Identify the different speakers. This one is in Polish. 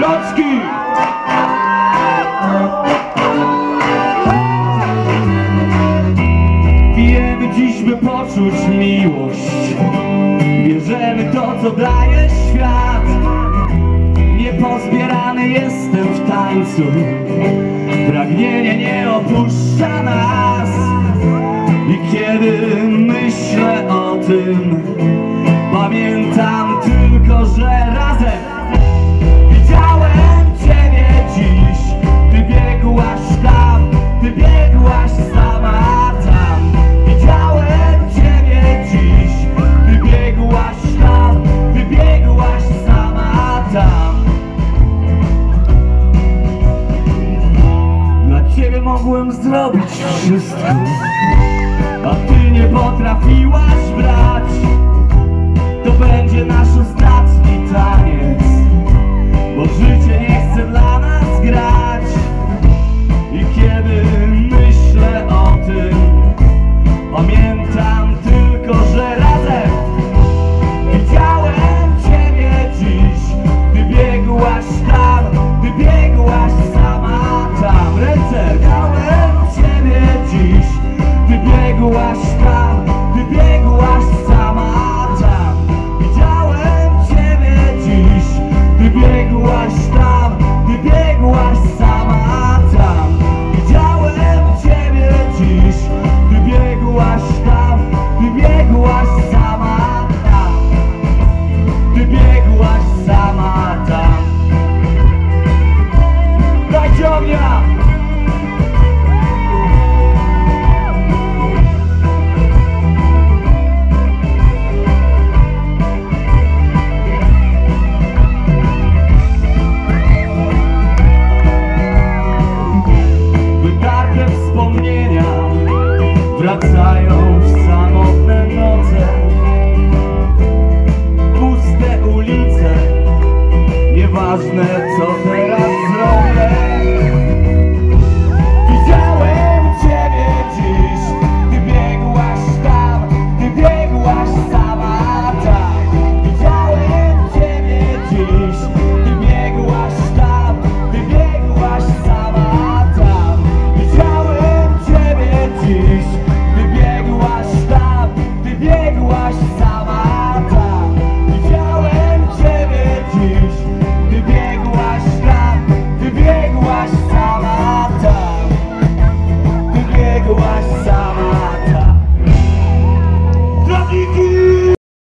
Speaker 1: Rączki! Pijemy dziś, by poczuć miłość. Bierzemy to, co daje świat. Niepozbierany jestem w tańcu. Pragnienie nie opuszcza nas. I kiedy myślę o tym, pamiętam tylko, że razem widziałem Ciebie dziś. Ty biegłaś tam, Ty biegłaś sama tam. Widziałem Ciebie dziś. Ty biegłaś tam, Ty biegłaś sama tam. Dla Ciebie mogłem zrobić wszystko, a Ty nie potrafiłaś brać. To będzie nasz ostatni taniec, bo życie nie chce dla nas grać. I kiedy myślę o tym, pamiętam tylko, że razem widziałem Ciebie dziś. Ty biegłaś tam, Ty biegłaś sama tam. Ręce! Widziałem Ciebie dziś. Ty biegłaś tam, Ty biegłaś sama tam. Widziałem Ciebie dziś. Ty biegłaś tam, Ty biegłaś sama tam. Widziałem Ciebie dziś. Ty biegłaś tam, Ty biegłaś sama tam. Ty biegłaś sama tam. Dajcie ognia! Wspomnienia wracają w samotne noce. Puste ulice, nieważne